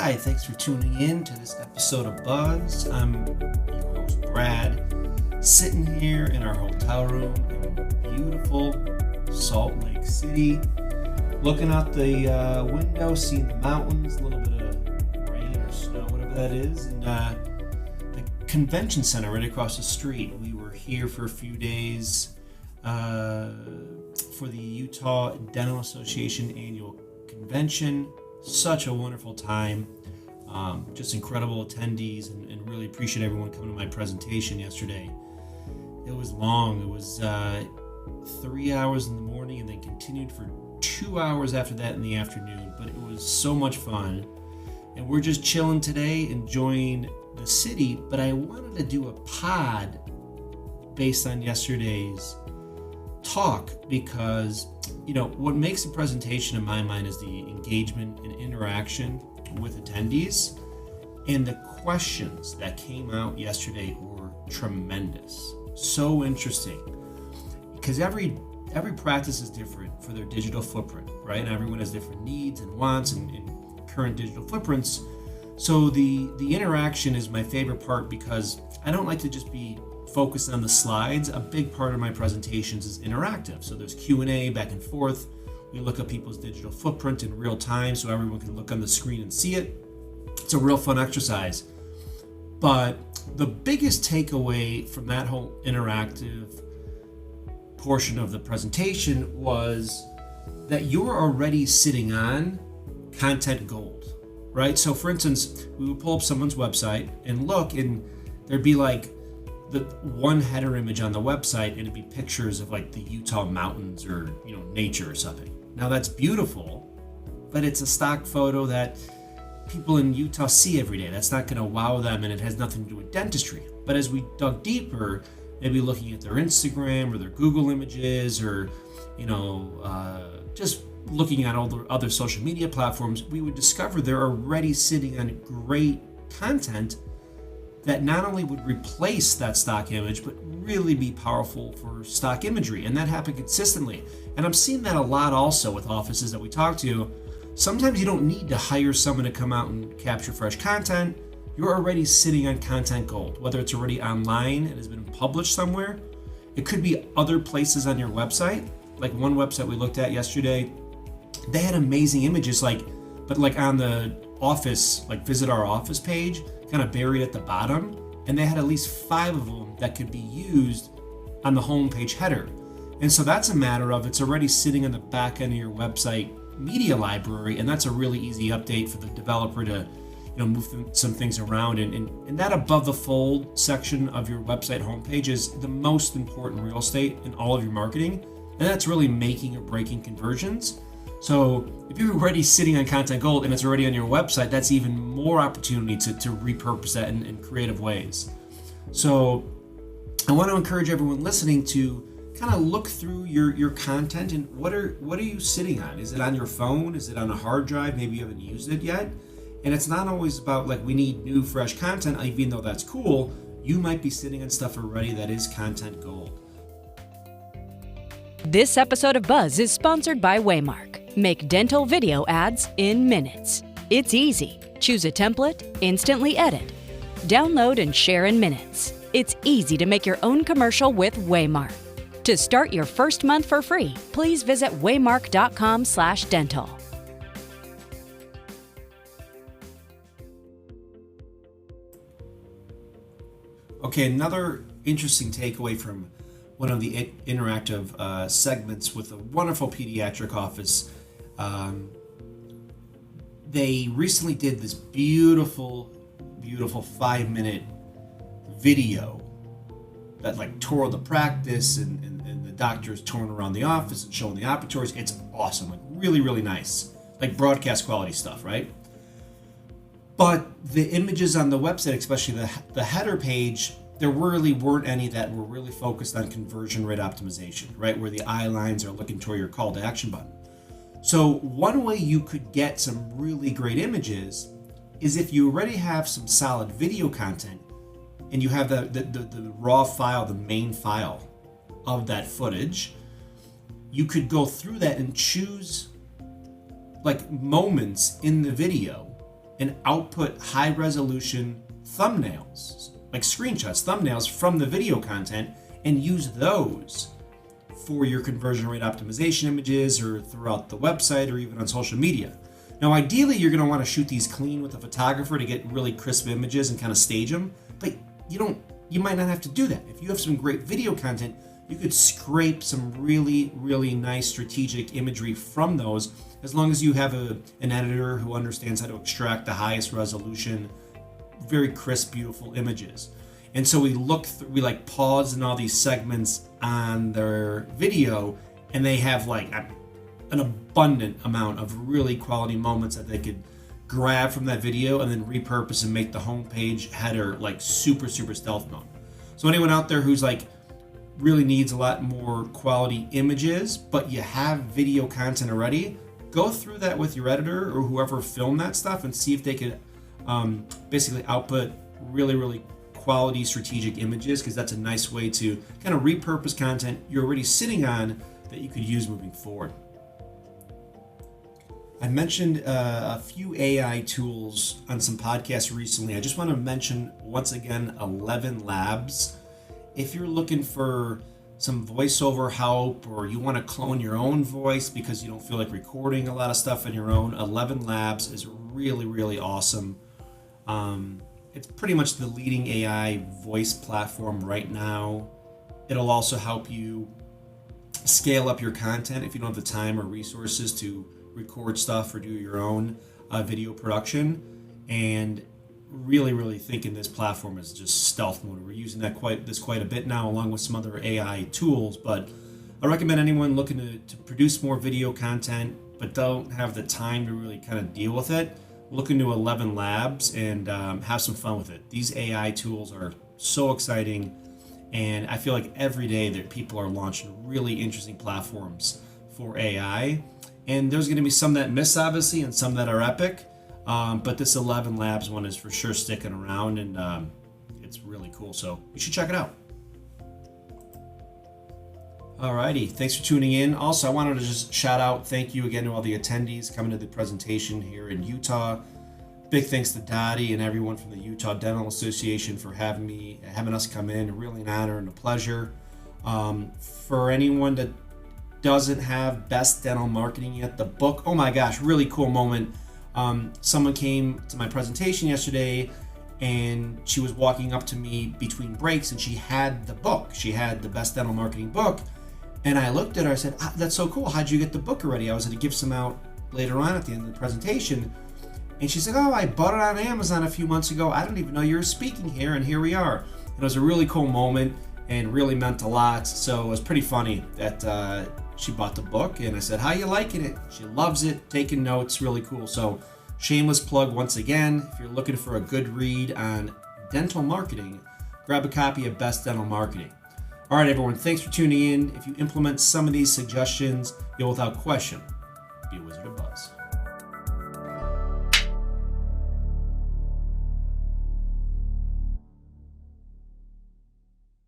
Hi, thanks for tuning in to this episode of Buzz. I'm your host, Brad, sitting here in our hotel room in beautiful Salt Lake City, looking out the window, seeing the mountains, a little bit of rain or snow, whatever that is, and the convention center right across the street. We were here for a few days for the Utah Dental Association annual convention. Such a wonderful time, just incredible attendees, and really appreciate everyone coming to my presentation yesterday. It was long. It was 3 hours in the morning and then continued for 2 hours after that in the afternoon, but it was so much fun. And we're just chilling today, enjoying the city, but I wanted to do a pod based on yesterday's talk because what makes a presentation in my mind is the engagement and interaction with attendees, and the questions that came out yesterday were tremendous. So interesting because every practice is different for their digital footprint, right? And everyone has different needs and wants and current digital footprints. So the interaction is my favorite part because I don't like to just be focused on the slides. A big part of my presentations is interactive. So there's Q&A back and forth. We look at people's digital footprint in real time so everyone can look on the screen and see it. It's a real fun exercise. But the biggest takeaway from that whole interactive portion of the presentation was that you're already sitting on content gold, right? So for instance, we would pull up someone's website and look, and there'd be like the one header image on the website, and it'd be pictures of like the Utah mountains or nature or something. Now that's beautiful, but it's a stock photo that people in Utah see every day. That's not going to wow them, and it has nothing to do with dentistry. But as we dug deeper, maybe looking at their Instagram or their Google images, or just looking at all the other social media platforms, we would discover they're already sitting on great content that not only would replace that stock image, but really be powerful for stock imagery. And that happened consistently. And I'm seeing that a lot also with offices that we talk to. Sometimes you don't need to hire someone to come out and capture fresh content. You're already sitting on content gold, whether it's already online and has been published somewhere. It could be other places on your website. Like one website we looked at yesterday, they had amazing images, but on the office, like visit our office page, kind of buried at the bottom, and they had at least 5 of them that could be used on the homepage header. And so that's a matter of it's already sitting on the back end of your website media library, and that's a really easy update for the developer to move some things around. And that above the fold section of your website homepage is the most important real estate in all of your marketing, and that's really making or breaking conversions. So if you're already sitting on content gold and it's already on your website, that's even more opportunity to repurpose that in creative ways. So I want to encourage everyone listening to kind of look through your content and what are you sitting on? Is it on your phone? Is it on a hard drive? Maybe you haven't used it yet. And it's not always about we need new fresh content, even though that's cool. You might be sitting on stuff already that is content gold. This episode of Buzz is sponsored by Waymark. Make dental video ads in minutes. It's easy. Choose a template, instantly edit. Download and share in minutes. It's easy to make your own commercial with Waymark. To start your first month for free, please visit waymark.com/dental. Okay, another interesting takeaway from one of the interactive segments with a wonderful pediatric office. They recently did this beautiful 5-minute video that tour the practice and the doctors touring around the office and showing the operatories. It's awesome, really, really nice, broadcast quality stuff, right? But the images on the website, especially the header page, there really weren't any that were really focused on conversion rate optimization, right? Where the eye lines are looking toward your call to action button. So one way you could get some really great images is if you already have some solid video content and you have the raw file, the main file of that footage, you could go through that and choose moments in the video and output high resolution thumbnails, like screenshots, thumbnails from the video content, and use those for your conversion rate optimization images or throughout the website or even on social media. Now, ideally, you're going to want to shoot these clean with a photographer to get really crisp images and kind of stage them, but you might not have to do that. If you have some great video content, you could scrape some really, really nice strategic imagery from those, as long as you have an editor who understands how to extract the highest resolution, very crisp, beautiful images. And so we pause in all these segments on their video, and they have like an abundant amount of really quality moments that they could grab from that video and then repurpose and make the homepage header like super, super stealth mode. So anyone out there who's like really needs a lot more quality images, but you have video content already, go through that with your editor or whoever filmed that stuff and see if they could basically output really, really quality strategic images, because that's a nice way to kind of repurpose content you're already sitting on that you could use moving forward. I mentioned a few AI tools on some podcasts recently. I just want to mention once again 11 Labs. If you're looking for some voiceover help, or you want to clone your own voice because you don't feel like recording a lot of stuff on your own, 11 Labs is really, really awesome. It's pretty much the leading AI voice platform right now. It'll also help you scale up your content if you don't have the time or resources to record stuff or do your own video production. And really, really thinking this platform is just stealth mode. We're using that quite a bit now, along with some other AI tools. But I recommend anyone looking to produce more video content but don't have the time to really kind of deal with it, look into 11 Labs and have some fun with it. These AI tools are so exciting, and I feel like every day that people are launching really interesting platforms for AI. And there's going to be some that miss, obviously, and some that are epic. But this 11 Labs one is for sure sticking around, and it's really cool. So you should check it out. Alrighty, thanks for tuning in. Also, I wanted to just thank you again to all the attendees coming to the presentation here in Utah. Big thanks to Dottie and everyone from the Utah Dental Association for having us come in. Really an honor and a pleasure. For anyone that doesn't have Best Dental Marketing yet, the book, oh my gosh, really cool moment. Someone came to my presentation yesterday, and she was walking up to me between breaks, and she had the book. She had the Best Dental Marketing book. And I looked at her, I said, that's so cool. How'd you get the book already? I was going to give some out later on at the end of the presentation. And she said, I bought it on Amazon a few months ago. I don't even know you were speaking here, and here we are. And it was a really cool moment and really meant a lot. So it was pretty funny that she bought the book, and I said, how you liking it? She loves it, taking notes, really cool. So shameless plug once again, if you're looking for a good read on dental marketing, grab a copy of Best Dental Marketing. All right, everyone, thanks for tuning in. If you implement some of these suggestions, you'll without question be a Wizard of Buzz.